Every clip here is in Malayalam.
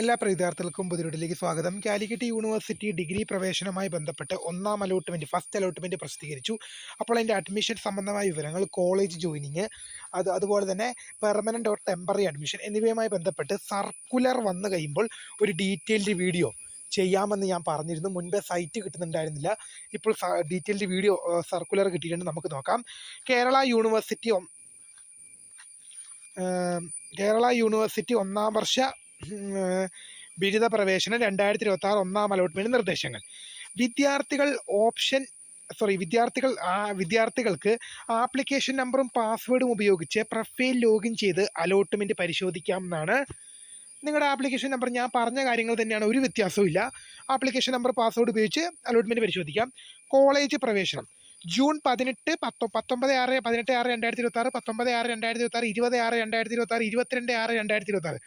എല്ലാ വിദ്യാർത്ഥികൾക്കും പുതിയൊരിലേക്ക് സ്വാഗതം. കാലിക്കറ്റ് യൂണിവേഴ്സിറ്റി ഡിഗ്രി പ്രവേശനവുമായി ബന്ധപ്പെട്ട് ഒന്നാം ഫസ്റ്റ് അലോട്ട്മെന്റ് പ്രസിദ്ധീകരിച്ചു. അപ്പോൾ അതിൻ്റെ അഡ്മിഷൻ സംബന്ധമായ വിവരങ്ങൾ, കോളേജ് ജോയിനിങ്, അതുപോലെ തന്നെ പെർമനന്റ് ഓർ ടെമ്പററി അഡ്മിഷൻ എന്നിവയുമായി ബന്ധപ്പെട്ട് സർക്കുലർ വന്നു കഴിയുമ്പോൾ ഒരു ഡീറ്റെയിൽഡ് വീഡിയോ ചെയ്യാമെന്ന് ഞാൻ പറഞ്ഞിരുന്നു. മുൻപേ സൈറ്റ് കിട്ടുന്നുണ്ടായിരുന്നില്ല. ഇപ്പോൾ ഡീറ്റെയിൽഡ് വീഡിയോ സർക്കുലർ കിട്ടിയിട്ടുണ്ട്. നമുക്ക് നോക്കാം. കേരള യൂണിവേഴ്സിറ്റി ഒന്നാം വർഷ ബിരുദ പ്രവേശനം 2026 ഒന്നാം അലോട്ട്മെന്റ് നിർദ്ദേശങ്ങൾ. വിദ്യാർത്ഥികൾക്ക് ആപ്ലിക്കേഷൻ നമ്പറും പാസ്വേഡും ഉപയോഗിച്ച് പ്രൊഫൈൽ ലോഗിൻ ചെയ്ത് അലോട്ട്മെന്റ് പരിശോധിക്കാം എന്നാണ്. നിങ്ങളുടെ ആപ്ലിക്കേഷൻ നമ്പർ ഞാൻ പറഞ്ഞ കാര്യങ്ങൾ തന്നെയാണ്, ഒരു വ്യത്യാസവും ഇല്ല. ആപ്ലിക്കേഷൻ നമ്പർ, പാസ്വേഡ് ഉപയോഗിച്ച് അലോട്ട്മെന്റ് പരിശോധിക്കാം. കോളേജ് പ്രവേശനം ജൂൺ 18, 19/6, 18/6/2026, 19/6/2026, 20/6/2026, 22/6/2026.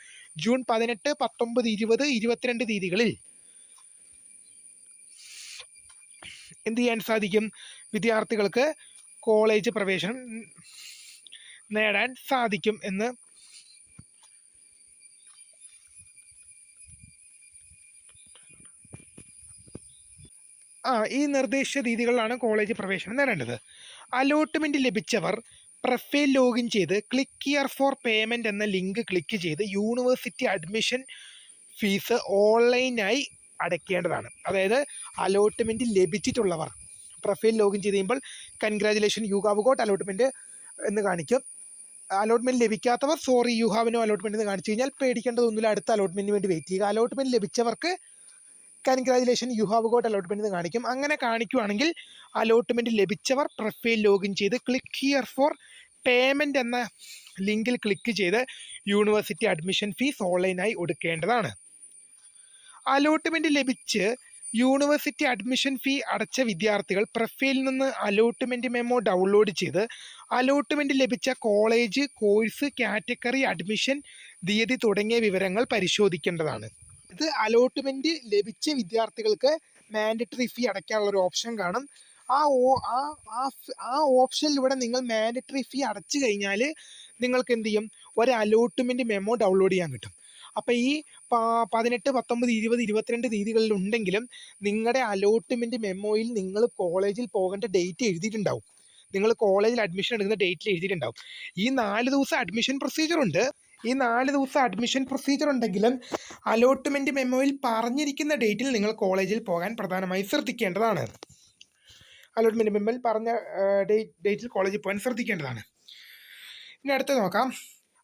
ജൂൺ 18, 19, 20, 22 തീയതികളിൽ എന്ത് ചെയ്യാൻ സാധിക്കും? വിദ്യാർത്ഥികൾക്ക് കോളേജ് പ്രവേശനം നേടാൻ സാധിക്കും എന്ന് ഈ നിർദ്ദേശിച്ച രീതികളിലാണ് കോളേജ് പ്രവേശനം നേടേണ്ടത്. അലോട്ട്മെന്റ് ലഭിച്ചവർ പ്രൊഫൈൽ ലോഗിൻ ചെയ്ത് ക്ലിക്ക് ഹിയർ ഫോർ പേയ്മെന്റ് എന്ന ലിങ്ക് ക്ലിക്ക് ചെയ്ത് യൂണിവേഴ്സിറ്റി അഡ്മിഷൻ ഫീസ് ഓൺലൈനായി അടയ്ക്കേണ്ടതാണ്. അതായത് അലോട്ട്മെന്റ് ലഭിച്ചിട്ടുള്ളവർ പ്രൊഫൈൽ ലോഗിൻ ചെയ്ത് കഴിയുമ്പോൾ congratulation, you have got allotment എന്ന് കാണിക്കും. അലോട്ട്മെന്റ് ലഭിക്കാത്തവർ sorry you have no allotment എന്ന് കാണിച്ചു കഴിഞ്ഞാൽ പേടിക്കേണ്ടതൊന്നുമില്ല, അടുത്ത അലോട്ട്മെന്റിന് വേണ്ടി വെയിറ്റ് ചെയ്യുക. അലോട്ട്മെന്റ് ലഭിച്ചവർക്ക് congratulation, you have got allotment എന്ന് കാണിക്കും. അങ്ങനെ കാണിക്കുകയാണെങ്കിൽ അലോട്ട്മെന്റ് ലഭിച്ചവർ പ്രൊഫൈൽ ലോഗിൻ ചെയ്ത് ക്ലിക്ക് ഹിയർ ഫോർ പേയ്മെന്റ് എന്ന ലിങ്കിൽ ക്ലിക്ക് ചെയ്ത് യൂണിവേഴ്സിറ്റി അഡ്മിഷൻ ഫീസ് ഓൺലൈനായി ഒടുക്കേണ്ടതാണ്. അലോട്ട്മെന്റ് ലഭിച്ച് യൂണിവേഴ്സിറ്റി അഡ്മിഷൻ ഫീ അടച്ച വിദ്യാർത്ഥികൾ പ്രൊഫൈലിൽ നിന്ന് അലോട്ട്മെന്റ് മെമ്മോ ഡൗൺലോഡ് ചെയ്ത് അലോട്ട്മെന്റ് ലഭിച്ച കോളേജ്, കോഴ്സ്, കാറ്റഗറി, അഡ്മിഷൻ തീയതി തുടങ്ങിയ വിവരങ്ങൾ പരിശോധിക്കേണ്ടതാണ്. ഇത് അലോട്ട്മെന്റ് ലഭിച്ച വിദ്യാർത്ഥികൾക്ക് മാൻഡറ്ററി ഫീ അടയ്ക്കാനുള്ള ഒരു ഓപ്ഷൻ കാണും. ആ ഓപ്ഷനിലൂടെ നിങ്ങൾ മാൻഡറ്ററി ഫീ അടച്ചു കഴിഞ്ഞാൽ നിങ്ങൾക്ക് എന്ത് ചെയ്യും? ഒരു അലോട്ട്മെന്റ് മെമ്മോ ഡൗൺലോഡ് ചെയ്യാൻ കിട്ടും. അപ്പോൾ ഈ 18, 19, 20, 22 തീയതികളിൽ ഉണ്ടെങ്കിലും നിങ്ങളുടെ അലോട്ട്മെന്റ് മെമ്മോയിൽ നിങ്ങൾ കോളേജിൽ പോകേണ്ട ഡേറ്റ് എഴുതിയിട്ടുണ്ടാവും. നിങ്ങൾ കോളേജിൽ അഡ്മിഷൻ എടുക്കുന്ന ഡേറ്റിൽ എഴുതിയിട്ടുണ്ടാവും. ഈ 4 ദിവസം അഡ്മിഷൻ പ്രൊസീജിയർ ഉണ്ട്. ഈ 4 ദിവസം അഡ്മിഷൻ പ്രൊസീജിയർ ഉണ്ടെങ്കിലും അലോട്ട്മെന്റ് മെമ്മോയിൽ പറഞ്ഞിരിക്കുന്ന ഡേറ്റിൽ നിങ്ങൾ കോളേജിൽ പോകാൻ പ്രധാനമായി ശ്രദ്ധിക്കേണ്ടതാണ്. അലോട്ട്മെന്റ് മെമ്മോയിൽ പറഞ്ഞ ഡേറ്റിൽ കോളേജിൽ പോകാൻ ശ്രദ്ധിക്കേണ്ടതാണ്. ഇനി അടുത്ത് നോക്കാം.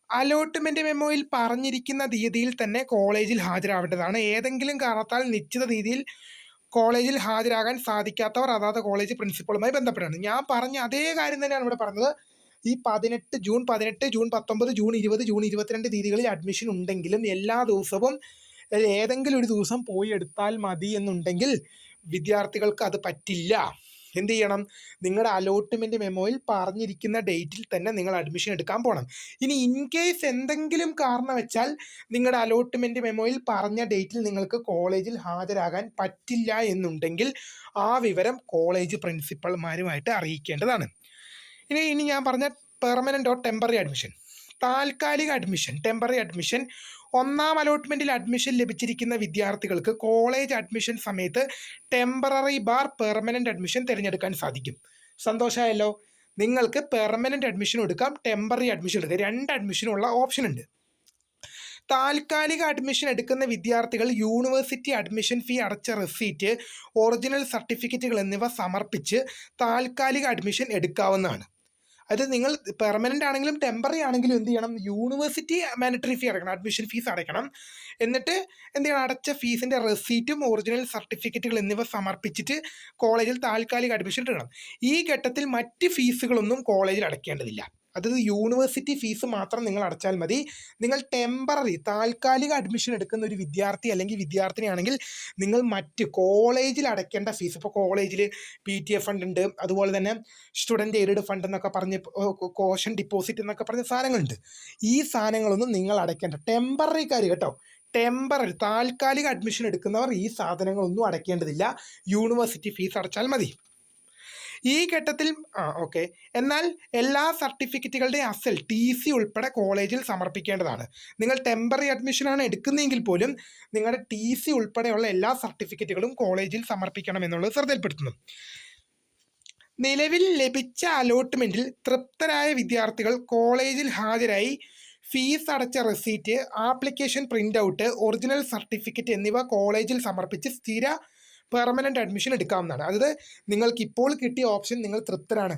അലോട്ട്മെന്റ് മെമ്മോയിൽ പറഞ്ഞിരിക്കുന്ന തീയതിയിൽ തന്നെ കോളേജിൽ ഹാജരാവേണ്ടതാണ്. ഏതെങ്കിലും കാരണത്താൽ നിശ്ചിത തീയതിയിൽ കോളേജിൽ ഹാജരാകാൻ സാധിക്കാത്തവർ അതാത് കോളേജ് പ്രിൻസിപ്പളുമായി ബന്ധപ്പെട്ടാണ്. ഞാൻ പറഞ്ഞ അതേ കാര്യം തന്നെയാണ് ഇവിടെ പറഞ്ഞത്. ഈ ജൂൺ 18, ജൂൺ 19, ജൂൺ 20, ജൂൺ 22 തീയതികളിൽ അഡ്മിഷൻ ഉണ്ടെങ്കിലും എല്ലാ ദിവസവും ഏതെങ്കിലും ഒരു ദിവസം പോയി എടുത്താൽ മതി എന്നുണ്ടെങ്കിൽ വിദ്യാർത്ഥികൾക്ക് അത് പറ്റില്ല. എന്ത് ചെയ്യണം? നിങ്ങളുടെ അലോട്ട്മെന്റ് മെമ്മോയിൽ പറഞ്ഞിരിക്കുന്ന ഡേറ്റിൽ തന്നെ നിങ്ങൾ അഡ്മിഷൻ എടുക്കാൻ പോകണം. ഇനി ഇൻ കേസ് എന്തെങ്കിലും കാരണം വെച്ചാൽ നിങ്ങളുടെ അലോട്ട്മെന്റ് മെമ്മോയിൽ പറഞ്ഞ ഡേറ്റിൽ നിങ്ങൾക്ക് കോളേജിൽ ഹാജരാകാൻ പറ്റില്ല എന്നുണ്ടെങ്കിൽ ആ വിവരം കോളേജ് പ്രിൻസിപ്പൽമാരുമായിട്ട് അറിയിക്കേണ്ടതാണ്. ഇനി ഞാൻ പറഞ്ഞ പെർമനന്റ് ഓർ ടെമ്പററി അഡ്മിഷൻ, താൽക്കാലിക അഡ്മിഷൻ, ടെമ്പററി അഡ്മിഷൻ. ഒന്നാം അലോട്ട്മെന്റിൽ അഡ്മിഷൻ ലഭിച്ചിരിക്കുന്ന വിദ്യാർത്ഥികൾക്ക് കോളേജ് അഡ്മിഷൻ സമയത്ത് ടെമ്പററി പെർമനന്റ് അഡ്മിഷൻ തിരഞ്ഞെടുക്കാൻ സാധിക്കും. സന്തോഷമായല്ലോ. നിങ്ങൾക്ക് പെർമനന്റ് അഡ്മിഷൻ എടുക്കാം, ടെമ്പററി അഡ്മിഷൻ എടുക്കാം. 2 അഡ്മിഷനുള്ള ഓപ്ഷൻ ഉണ്ട്. താൽക്കാലിക അഡ്മിഷൻ എടുക്കുന്ന വിദ്യാർത്ഥികൾ യൂണിവേഴ്സിറ്റി അഡ്മിഷൻ ഫീ അടച്ച റെസീറ്റ്, ഒറിജിനൽ സർട്ടിഫിക്കറ്റുകൾ എന്നിവ സമർപ്പിച്ച് താൽക്കാലിക അഡ്മിഷൻ എടുക്കാവുന്നതാണ്. അത് നിങ്ങൾ പെർമനൻ്റ് ആണെങ്കിലും ടെമ്പററി ആണെങ്കിലും എന്ത് ചെയ്യണം? യൂണിവേഴ്സിറ്റി മാൻഡറ്ററി ഫീ അടയ്ക്കണം, അഡ്മിഷൻ ഫീസ് അടയ്ക്കണം. എന്നിട്ട് എന്ത് ചെയ്യണം? അടച്ച ഫീസിൻ്റെ റെസീറ്റും ഒറിജിനൽ സർട്ടിഫിക്കറ്റുകൾ എന്നിവ സമർപ്പിച്ചിട്ട് കോളേജിൽ താൽക്കാലിക അഡ്മിഷൻ എടുക്കണം. ഈ ഘട്ടത്തിൽ മറ്റ് ഫീസുകളൊന്നും കോളേജിൽ അടയ്ക്കേണ്ടതില്ല. അതായത് യൂണിവേഴ്സിറ്റി ഫീസ് മാത്രം നിങ്ങൾ അടച്ചാൽ മതി. നിങ്ങൾ ടെമ്പററി, താൽക്കാലിക അഡ്മിഷൻ എടുക്കുന്ന ഒരു വിദ്യാർത്ഥി അല്ലെങ്കിൽ വിദ്യാർത്ഥിനിയാണെങ്കിൽ നിങ്ങൾ മറ്റ് കോളേജിൽ അടയ്ക്കേണ്ട ഫീസ്, ഇപ്പോൾ കോളേജിൽ PTA ഫണ്ട് ഉണ്ട്, അതുപോലെ തന്നെ സ്റ്റുഡൻറ്റ് എയ്ഡഡ് ഫണ്ട് എന്നൊക്കെ പറഞ്ഞ് കോഷൻ ഡിപ്പോസിറ്റ് എന്നൊക്കെ പറഞ്ഞ സാധനങ്ങളുണ്ട്. ഈ സാധനങ്ങളൊന്നും നിങ്ങൾ അടയ്ക്കേണ്ട. ടെമ്പററിക്കാർ കേട്ടോ, ടെമ്പററി താൽക്കാലിക അഡ്മിഷൻ എടുക്കുന്നവർ ഈ സാധനങ്ങളൊന്നും അടയ്ക്കേണ്ടതില്ല. യൂണിവേഴ്സിറ്റി ഫീസ് അടച്ചാൽ മതി. ഈ ഘട്ടത്തിൽ ഓക്കെ. എന്നാൽ എല്ലാ സർട്ടിഫിക്കറ്റുകളുടെയും അസൽ TC ഉൾപ്പെടെ കോളേജിൽ സമർപ്പിക്കേണ്ടതാണ്. നിങ്ങൾ ടെമ്പററി അഡ്മിഷനാണ് എടുക്കുന്നതെങ്കിൽ പോലും നിങ്ങളുടെ TC ഉൾപ്പെടെയുള്ള എല്ലാ സർട്ടിഫിക്കറ്റുകളും കോളേജിൽ സമർപ്പിക്കണം എന്നുള്ളത് ശ്രദ്ധയിൽപ്പെടുത്തുന്നു. നിലവിൽ ലഭിച്ച അലോട്ട്മെന്റിൽ തൃപ്തരായ വിദ്യാർത്ഥികൾ കോളേജിൽ ഹാജരായി ഫീസ് അടച്ച receipt, application print out, original certificate എന്നിവ കോളേജിൽ സമർപ്പിച്ച് സ്ഥിര പെർമനന്റ് അഡ്മിഷൻ എടുക്കാവുന്നതാണ്. അതായത് നിങ്ങൾക്ക് ഇപ്പോൾ കിട്ടിയ ഓപ്ഷൻ നിങ്ങൾ തൃപ്തരാണ്.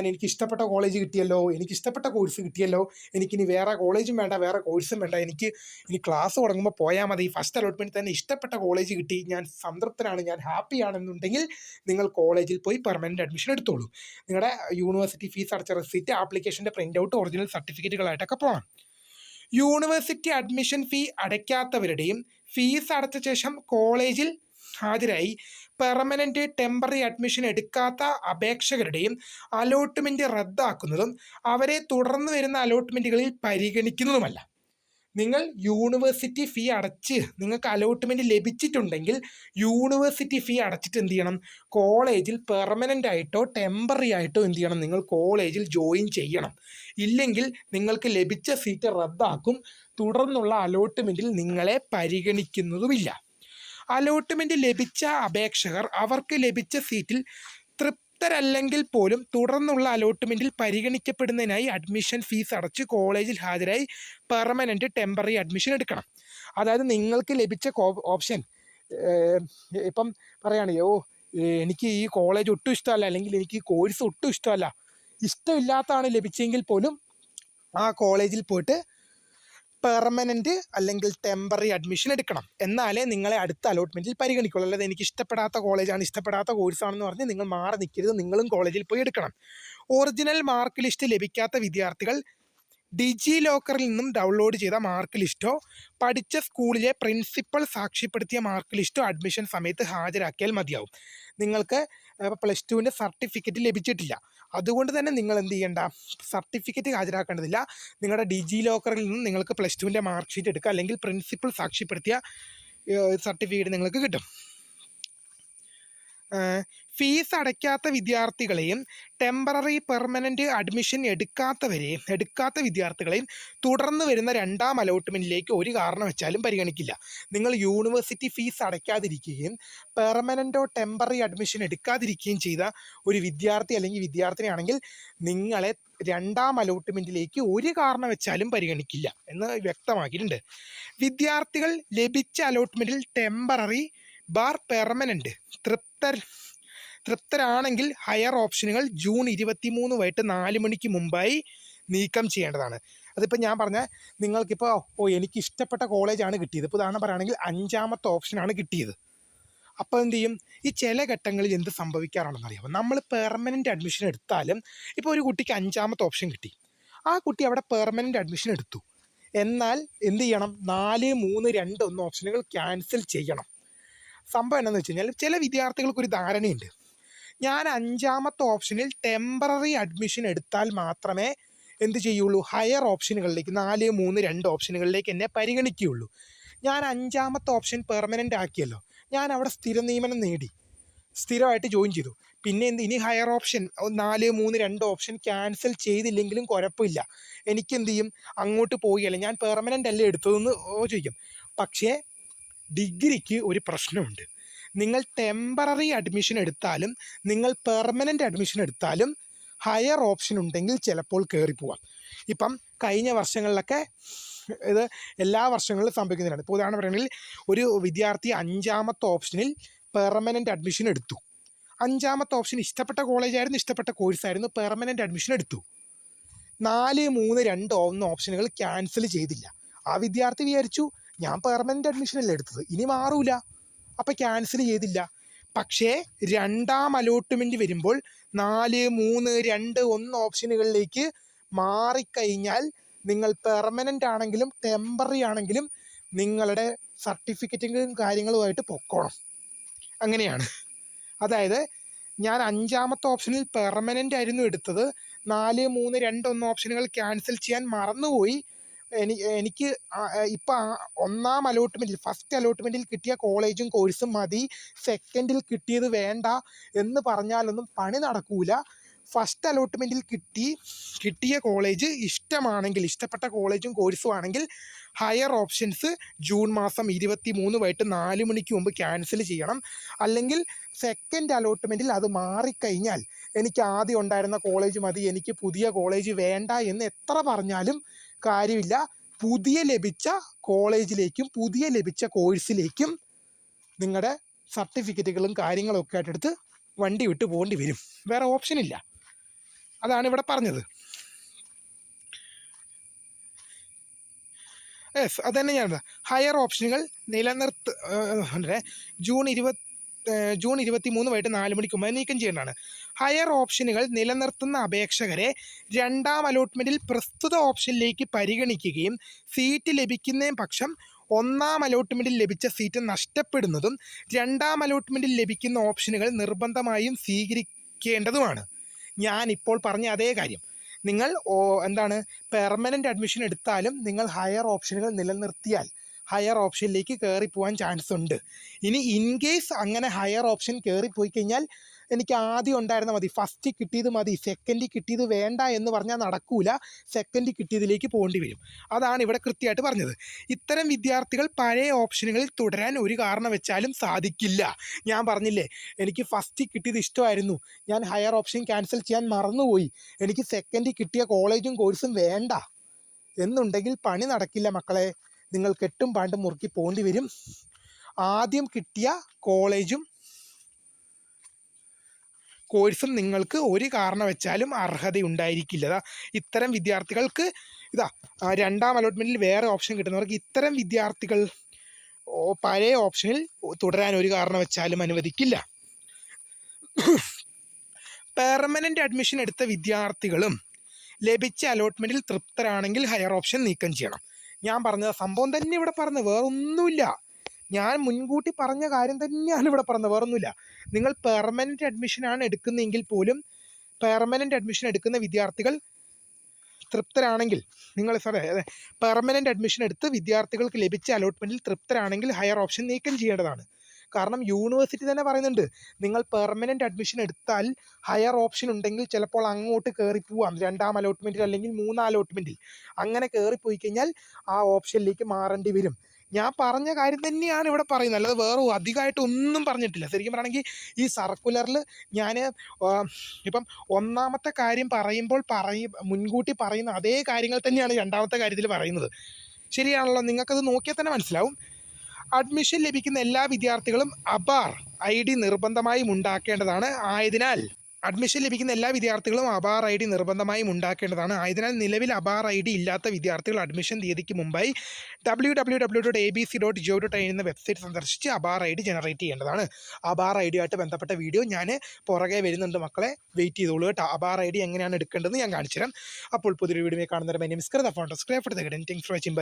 എനിക്ക് ഇഷ്ടപ്പെട്ട കോളേജ് കിട്ടിയല്ലോ, എനിക്ക് ഇഷ്ടപ്പെട്ട കോഴ്സ് കിട്ടിയല്ലോ, എനിക്കിനി വേറെ കോളേജും വേണ്ട, വേറെ കോഴ്സും വേണ്ട, എനിക്ക് ഇനി ക്ലാസ് തുടങ്ങുമ്പോൾ പോയാൽ മതി, ഫസ്റ്റ് അലോട്ട്മെന്റ് തന്നെ ഇഷ്ടപ്പെട്ട കോളേജ് കിട്ടി, ഞാൻ സംതൃപ്തനാണ്, ഞാൻ ഹാപ്പിയാണെന്നുണ്ടെങ്കിൽ നിങ്ങൾ കോളേജിൽ പോയി പെർമനന്റ് അഡ്മിഷൻ എടുത്തോളൂ. നിങ്ങളുടെ യൂണിവേഴ്സിറ്റി ഫീസ് അടച്ച റെസീറ്റ്, ആപ്ലിക്കേഷൻ്റെ പ്രിന്റ് ഔട്ട്, ഒറിജിനൽ സർട്ടിഫിക്കറ്റുകളായിട്ടൊക്കെ പോകണം. യൂണിവേഴ്സിറ്റി അഡ്മിഷൻ ഫീ അടയ്ക്കാത്തവരുടെയും ഫീസ് അടച്ച ശേഷം കോളേജിൽ ഹാജരായി പെർമനന്റ് ടെമ്പററി അഡ്മിഷൻ എടുക്കാത്ത അപേക്ഷകരുടെയും അലോട്ട്മെന്റ് റദ്ദാക്കുന്നതും അവരെ തുടർന്ന് വരുന്ന അലോട്ട്മെന്റുകളിൽ പരിഗണിക്കുന്നതുമല്ല. നിങ്ങൾ യൂണിവേഴ്സിറ്റി ഫീ അടച്ച് നിങ്ങൾക്ക് അലോട്ട്മെന്റ് ലഭിച്ചിട്ടുണ്ടെങ്കിൽ യൂണിവേഴ്സിറ്റി ഫീ അടച്ചിട്ട് എന്ത് ചെയ്യണം? കോളേജിൽ പെർമനന്റ് ആയിട്ടോ ടെമ്പററി ആയിട്ടോ എന്ത് ചെയ്യണം? നിങ്ങൾ കോളേജിൽ ജോയിൻ ചെയ്യണം. ഇല്ലെങ്കിൽ നിങ്ങൾക്ക് ലഭിച്ച സീറ്റ് റദ്ദാക്കും, തുടർന്നുള്ള അലോട്ട്മെന്റിൽ നിങ്ങളെ പരിഗണിക്കുന്നതുമില്ല. അലോട്ട്മെന്റ് ലഭിച്ച അപേക്ഷകർ അവർക്ക് ലഭിച്ച സീറ്റിൽ തൃപ്തരല്ലെങ്കിൽ പോലും തുടർന്നുള്ള അലോട്ട്മെന്റിൽ പരിഗണിക്കപ്പെടുന്നതിനായി അഡ്മിഷൻ ഫീസ് അടച്ച് കോളേജിൽ ഹാജരായി പെർമനന്റ് ടെമ്പററി അഡ്മിഷൻ എടുക്കണം. അതായത് നിങ്ങൾക്ക് ലഭിച്ച ഓപ്ഷൻ ഇപ്പം പറയുകയാണെങ്കിൽ എനിക്ക് ഈ കോളേജ് ഒട്ടും ഇഷ്ടമല്ല, അല്ലെങ്കിൽ എനിക്ക് ഈ കോഴ്സ് ഒട്ടും ഇഷ്ടമല്ല, ഇഷ്ടമില്ലാത്തതാണ് ലഭിച്ചെങ്കിൽ പോലും ആ കോളേജിൽ പോയിട്ട് പെർമനന്റ് അല്ലെങ്കിൽ ടെമ്പററി അഡ്മിഷൻ എടുക്കണം. എന്നാലേ നിങ്ങളെ അടുത്ത അലോട്ട്മെന്റിൽ പരിഗണിക്കുള്ളൂ. അല്ലാതെ എനിക്ക് ഇഷ്ടപ്പെടാത്ത കോളേജാണ്, ഇഷ്ടപ്പെടാത്ത കോഴ്സാണെന്ന് പറഞ്ഞ് നിങ്ങൾ മാറി നിൽക്കരുത്, നിങ്ങളും കോളേജിൽ പോയി എടുക്കണം. ഒറിജിനൽ മാർക്ക് ലിസ്റ്റ് ലഭിക്കാത്ത വിദ്യാർത്ഥികൾ ഡിജി ലോക്കറിൽ നിന്നും ഡൗൺലോഡ് ചെയ്ത മാർക്ക് ലിസ്റ്റോ പഠിച്ച സ്കൂളിലെ പ്രിൻസിപ്പൽ സാക്ഷ്യപ്പെടുത്തിയ മാർക്ക് ലിസ്റ്റോ അഡ്മിഷൻ സമയത്ത് ഹാജരാക്കിയാൽ മതിയാവും. നിങ്ങൾക്ക് പ്ലസ് ടുവിൻ്റെ സർട്ടിഫിക്കറ്റ് ലഭിച്ചിട്ടില്ല, അതുകൊണ്ട് തന്നെ നിങ്ങൾ എന്ത് ചെയ്യേണ്ട? സർട്ടിഫിക്കറ്റ് ഹാജരാക്കേണ്ടതില്ല. നിങ്ങളുടെ ഡിജി ലോക്കറിൽ നിന്നും നിങ്ങൾക്ക് പ്ലസ് ടുവിൻ്റെ മാർക്ക് ഷീറ്റ് എടുക്കുക, അല്ലെങ്കിൽ പ്രിൻസിപ്പൽ സാക്ഷ്യപ്പെടുത്തിയ സർട്ടിഫിക്കറ്റ് നിങ്ങൾക്ക് കിട്ടും. ഫീസ് അടയ്ക്കാത്ത വിദ്യാർത്ഥികളെയും ടെമ്പററി പെർമനന്റ് അഡ്മിഷൻ എടുക്കാത്ത വിദ്യാർത്ഥികളെയും തുടർന്ന് വരുന്ന രണ്ടാം അലോട്ട്മെന്റിലേക്ക് ഒരു കാരണവശാലും പരിഗണിക്കില്ല. നിങ്ങൾ യൂണിവേഴ്സിറ്റി ഫീസ് അടയ്ക്കാതിരിക്കുകയും പെർമനന്റോ ടെമ്പററി അഡ്മിഷൻ എടുക്കാതിരിക്കുകയും ചെയ്ത ഒരു വിദ്യാർത്ഥി അല്ലെങ്കിൽ വിദ്യാർത്ഥിനിയാണെങ്കിൽ നിങ്ങളെ രണ്ടാം അലോട്ട്മെന്റിലേക്ക് ഒരു കാരണവശാലും പരിഗണിക്കില്ല എന്ന് വ്യക്തമാക്കിയിട്ടുണ്ട്. വിദ്യാർത്ഥികൾ ലഭിച്ച അലോട്ട്മെന്റിൽ ടെമ്പററി പെർമനന്റ് തൃപ്തരാണെങ്കിൽ ഹയർ ഓപ്ഷനുകൾ ജൂൺ 23 വൈകിട്ട് 4 മണിക്ക് മുമ്പായി നീക്കം ചെയ്യേണ്ടതാണ്. അതിപ്പോൾ ഞാൻ പറഞ്ഞ നിങ്ങൾക്കിപ്പോൾ എനിക്ക് ഇഷ്ടപ്പെട്ട കോളേജാണ് കിട്ടിയത്, ഇപ്പോൾ ഉദാഹരണം പറയുകയാണെങ്കിൽ 5ാമത്തെ ഓപ്ഷനാണ് കിട്ടിയത്. അപ്പോൾ എന്ത് ചെയ്യും? ഈ ചില ഘട്ടങ്ങളിൽ എന്ത് സംഭവിക്കാറാണെന്ന് അറിയാമോ? നമ്മൾ പെർമനന്റ് അഡ്മിഷൻ എടുത്താലും ഇപ്പോൾ ഒരു കുട്ടിക്ക് 5ാമത്തെ ഓപ്ഷൻ കിട്ടി, ആ കുട്ടി അവിടെ പെർമനന്റ് അഡ്മിഷൻ എടുത്തു. എന്നാൽ എന്ത് ചെയ്യണം? 4, 3, 2, 1 ഓപ്ഷനുകൾ ക്യാൻസൽ ചെയ്യണം. സംഭവം എന്താണെന്ന് വെച്ച് കഴിഞ്ഞാൽ ചില വിദ്യാർത്ഥികൾക്കൊരു ധാരണയുണ്ട്, ഞാൻ 5ാമത്തെ ഓപ്ഷനിൽ ടെമ്പററി അഡ്മിഷൻ എടുത്താൽ മാത്രമേ എന്ത് ചെയ്യുള്ളൂ? ഹയർ ഓപ്ഷനുകളിലേക്ക് 4, 3, 2 ഓപ്ഷനുകളിലേക്ക് എന്നെ പരിഗണിക്കുകയുള്ളൂ. ഞാൻ 5ാമത്തെ ഓപ്ഷൻ പെർമനൻ്റ് ആക്കിയല്ലോ, ഞാൻ അവിടെ സ്ഥിര നിയമനം നേടി, സ്ഥിരമായിട്ട് ജോയിൻ ചെയ്തു. പിന്നെ ഇനി ഹയർ ഓപ്ഷൻ 4, 3, 2 ഓപ്ഷൻ ക്യാൻസൽ ചെയ്തില്ലെങ്കിലും കുഴപ്പമില്ല, എനിക്കെന്ത് ചെയ്യും? അങ്ങോട്ട് പോവുകയല്ല, ഞാൻ പെർമനൻ്റ് അല്ലേ എടുത്തതെന്ന് ചോദിക്കും. പക്ഷേ ഡിഗ്രിക്ക് ഒരു പ്രശ്നമുണ്ട്. നിങ്ങൾ ടെമ്പററി അഡ്മിഷൻ എടുത്താലും നിങ്ങൾ പെർമനൻ്റ് അഡ്മിഷൻ എടുത്താലും ഹയർ ഓപ്ഷൻ ഉണ്ടെങ്കിൽ ചിലപ്പോൾ കയറിപ്പോവാം. ഇപ്പം കഴിഞ്ഞ വർഷങ്ങളിലൊക്കെ ഇത് എല്ലാ വർഷങ്ങളിലും സംഭവിക്കുന്നതാണ്. ഇപ്പോൾ ഉദാഹരണം പറയുകയാണെങ്കിൽ ഒരു വിദ്യാർത്ഥി 5ാമത്തെ ഓപ്ഷനിൽ പെർമനൻ്റ് അഡ്മിഷൻ എടുത്തു. 5ാമത്തെ ഓപ്ഷൻ ഇഷ്ടപ്പെട്ട കോളേജായിരുന്നു, ഇഷ്ടപ്പെട്ട കോഴ്സായിരുന്നു, പെർമനൻ്റ് അഡ്മിഷൻ എടുത്തു. 4, 3, 2, 1 ഓപ്ഷനുകൾ ക്യാൻസൽ ചെയ്തില്ല. ആ വിദ്യാർത്ഥി വിചാരിച്ചു ഞാൻ പെർമനൻ്റ് അഡ്മിഷനല്ലേ എടുത്തത്, ഇനി മാറൂല, അപ്പോൾ ക്യാൻസൽ ചെയ്തില്ല. പക്ഷേ രണ്ടാം അലോട്ട്മെൻറ്റ് വരുമ്പോൾ 4, 3, 2, 1 ഓപ്ഷനുകളിലേക്ക് മാറിക്കഴിഞ്ഞാൽ നിങ്ങൾ പെർമനൻ്റ് ആണെങ്കിലും ടെമ്പററി ആണെങ്കിലും നിങ്ങളുടെ സർട്ടിഫിക്കറ്റുകളും കാര്യങ്ങളുമായിട്ട് പൊക്കോണം. അങ്ങനെയാണ്. അതായത് ഞാൻ 5ാമത്തെ ഓപ്ഷനിൽ പെർമനൻ്റ് ആയിരുന്നു എടുത്തത്, 4, 3, 2, 1 ഓപ്ഷനുകൾ ക്യാൻസൽ ചെയ്യാൻ മറന്നുപോയി, എനിക്ക് ഇപ്പം ഒന്നാം അലോട്ട്മെൻറ്റിൽ ഫസ്റ്റ് അലോട്ട്മെൻറ്റിൽ കിട്ടിയ കോളേജും കോഴ്സും മതി, സെക്കൻഡിൽ കിട്ടിയത് വേണ്ട എന്ന് പറഞ്ഞാലൊന്നും പണി നടക്കൂല. ഫസ്റ്റ് അലോട്ട്മെൻറ്റിൽ കിട്ടിയ കോളേജ് ഇഷ്ടമാണെങ്കിൽ, ഇഷ്ടപ്പെട്ട കോളേജും കോഴ്സും ആണെങ്കിൽ ഹയർ ഓപ്ഷൻസ് ജൂൺ മാസം 23 വൈകിട്ട് 4 മണിക്ക് മുമ്പ് ക്യാൻസൽ ചെയ്യണം. അല്ലെങ്കിൽ സെക്കൻഡ് അലോട്ട്മെൻറ്റിൽ അത് മാറിക്കഴിഞ്ഞാൽ എനിക്ക് ആദ്യം ഉണ്ടായിരുന്ന കോളേജ് മതി, എനിക്ക് പുതിയ കോളേജ് വേണ്ട എന്ന് എത്ര പറഞ്ഞാലും കാര്യമില്ല. പുതിയ ലഭിച്ച കോളേജിലേക്കും പുതിയ ലഭിച്ച കോഴ്സിലേക്കും നിങ്ങളുടെ സർട്ടിഫിക്കറ്റുകളും കാര്യങ്ങളൊക്കെ ആയിട്ടെടുത്ത് വണ്ടി വിട്ട് പോകേണ്ടി വരും. വേറെ ഓപ്ഷനില്ല. അതാണ് ഇവിടെ പറഞ്ഞത്. അത് തന്നെ ഞാൻ ഹയർ ഓപ്ഷനുകൾ ജൂൺ 23 വൈകിട്ട് 4 മണിക്ക് മുമ്പ് നീക്കം ചെയ്യേണ്ടതാണ്. ഹയർ ഓപ്ഷനുകൾ നിലനിർത്തുന്ന അപേക്ഷകരെ രണ്ടാം അലോട്ട്മെൻറ്റിൽ പ്രസ്തുത ഓപ്ഷനിലേക്ക് പരിഗണിക്കുകയും സീറ്റ് ലഭിക്കുന്ന പക്ഷം ഒന്നാം അലോട്ട്മെൻറ്റിൽ ലഭിച്ച സീറ്റ് നഷ്ടപ്പെടുന്നതും രണ്ടാം അലോട്ട്മെൻറ്റിൽ ലഭിക്കുന്ന ഓപ്ഷനുകൾ നിർബന്ധമായും സ്വീകരിക്കേണ്ടതുമാണ്. ഞാനിപ്പോൾ പറഞ്ഞ അതേ കാര്യം. നിങ്ങൾ പെർമനൻ്റ് അഡ്മിഷൻ എടുത്താലും നിങ്ങൾ ഹയർ ഓപ്ഷനുകൾ നിലനിർത്തിയാൽ ഹയർ ഓപ്ഷനിലേക്ക് കയറിപ്പോവാൻ ചാൻസ് ഉണ്ട്. ഇനി ഇൻ കേസ് അങ്ങനെ ഹയർ ഓപ്ഷൻ കയറിപ്പോയി കഴിഞ്ഞാൽ എനിക്ക് ആദ്യം ഉണ്ടായിരുന്ന മതി, ഫസ്റ്റ് കിട്ടിയത് മതി, സെക്കൻഡ് കിട്ടിയത് വേണ്ട എന്ന് പറഞ്ഞാൽ നടക്കൂല. സെക്കൻഡ് കിട്ടിയതിലേക്ക് പോകേണ്ടി വരും. അതാണ് ഇവിടെ കൃത്യമായിട്ട് പറഞ്ഞത്. ഇത്തരം വിദ്യാർത്ഥികൾ പഴയ ഓപ്ഷനുകളിൽ തുടരാൻ ഒരു കാരണം വെച്ചാലും സാധിക്കില്ല. ഞാൻ പറഞ്ഞില്ലേ, എനിക്ക് ഫസ്റ്റ് കിട്ടിയത് ഇഷ്ടമായിരുന്നു, ഞാൻ ഹയർ ഓപ്ഷൻ ക്യാൻസൽ ചെയ്യാൻ മറന്നുപോയി, എനിക്ക് സെക്കൻഡ് കിട്ടിയ കോളേജും കോഴ്സും വേണ്ട എന്നുണ്ടെങ്കിൽ പണി നടക്കില്ല മക്കളെ. നിങ്ങൾ കെട്ടും പാണ്ടും മുറുക്കി പോകേണ്ടി വരും. ആദ്യം കിട്ടിയ കോളേജും കോഴ്സും നിങ്ങൾക്ക് ഒരു കാരണം വെച്ചാലും അർഹതയുണ്ടായിരിക്കില്ല. ഇത്തരം വിദ്യാർത്ഥികൾക്ക് രണ്ടാം അലോട്ട്മെൻറ്റിൽ വേറെ ഓപ്ഷൻ കിട്ടുന്നവർക്ക് ഇത്തരം വിദ്യാർത്ഥികൾ പഴയ ഓപ്ഷനിൽ തുടരാൻ ഒരു കാരണം വെച്ചാലും അനുവദിക്കില്ല. പെർമനൻ്റ് അഡ്മിഷൻ എടുത്ത വിദ്യാർത്ഥികളും ലഭിച്ച അലോട്ട്മെൻറ്റിൽ തൃപ്തരാണെങ്കിൽ ഹയർ ഓപ്ഷൻ നീക്കം ചെയ്യണം. ഞാൻ പറഞ്ഞത് സംഭവം തന്നെ ഇവിടെ പറഞ്ഞത്, വേറൊന്നുമില്ല. ഞാൻ മുൻകൂട്ടി പറഞ്ഞ കാര്യം തന്നെയാണ് ഇവിടെ പറഞ്ഞത്, വേറൊന്നുമില്ല. നിങ്ങൾ പെർമനൻ്റ് അഡ്മിഷനാണ് എടുക്കുന്നതെങ്കിൽ പോലും പെർമനൻ്റ് അഡ്മിഷൻ എടുക്കുന്ന വിദ്യാർത്ഥികൾ തൃപ്തരാണെങ്കിൽ, പെർമനൻ്റ് അഡ്മിഷൻ എടുത്ത് വിദ്യാർത്ഥികൾക്ക് ലഭിച്ച അലോട്ട്മെൻറ്റിൽ തൃപ്തരാണെങ്കിൽ ഹയർ ഓപ്ഷൻ നീക്കം ചെയ്യേണ്ടതാണ്. കാരണം യൂണിവേഴ്സിറ്റി തന്നെ പറയുന്നുണ്ട്, നിങ്ങൾ പെർമനൻ്റ് അഡ്മിഷൻ എടുത്താൽ ഹയർ ഓപ്ഷൻ ഉണ്ടെങ്കിൽ ചിലപ്പോൾ അങ്ങോട്ട് കയറിപ്പോവാം, രണ്ടാം അലോട്ട്മെൻറ്റിൽ അല്ലെങ്കിൽ മൂന്നാം അലോട്ട്മെൻറ്റിൽ. അങ്ങനെ കയറിപ്പോയി കഴിഞ്ഞാൽ ആ ഓപ്ഷനിലേക്ക് മാറേണ്ടി വരും. ഞാൻ പറഞ്ഞ കാര്യം തന്നെയാണ് ഇവിടെ പറയുന്നത്, അല്ലാതെ വേറെ അധികമായിട്ട് ഒന്നും പറഞ്ഞിട്ടില്ല. ശരിക്കും പറയുകയാണെങ്കിൽ ഈ സർക്കുലറിൽ ഞാൻ ഇപ്പം ഒന്നാമത്തെ കാര്യം പറയുമ്പോൾ മുൻകൂട്ടി പറയുന്ന അതേ കാര്യങ്ങൾ തന്നെയാണ് രണ്ടാമത്തെ കാര്യത്തിൽ പറയുന്നത്. ശരിയാണല്ലോ? നിങ്ങൾക്കത് നോക്കിയാൽ തന്നെ മനസ്സിലാവും. അഡ്മിഷൻ ലഭിക്കുന്ന എല്ലാ വിദ്യാർത്ഥികളും അബാർ ID നിർബന്ധമായും ഉണ്ടാക്കേണ്ടതാണ്. ആയതിനാൽ നിലവിൽ അബാർ ID ഇല്ലാത്ത വിദ്യാർത്ഥികൾ അഡ്മിഷൻ തീയതിക്ക് മുമ്പായി www.abc.gov.in എന്ന വെബ്സൈറ്റ് സന്ദർശിച്ച് അബാർ ID ജനറേറ്റ് ചെയ്യേണ്ടതാണ്. അബാർ ID ആയിട്ട് ബന്ധപ്പെട്ട വീഡിയോ ഞാൻ പുറകെ വരുന്നുണ്ട് മക്കളെ, വെയിറ്റ് ചെയ്തോളൂ കേട്ടോ. അബാർ ID എങ്ങനെയാണ് എടുക്കേണ്ടതെന്ന് ഞാൻ കാണിച്ചു തരാം. അപ്പോൾ പുതിയൊരു വീഡിയോ കാണുന്നവരെ മൈ നെയിം ഈസ് കൃത. ഫോൺ subscribe for the guidance. Thanks for watching. By.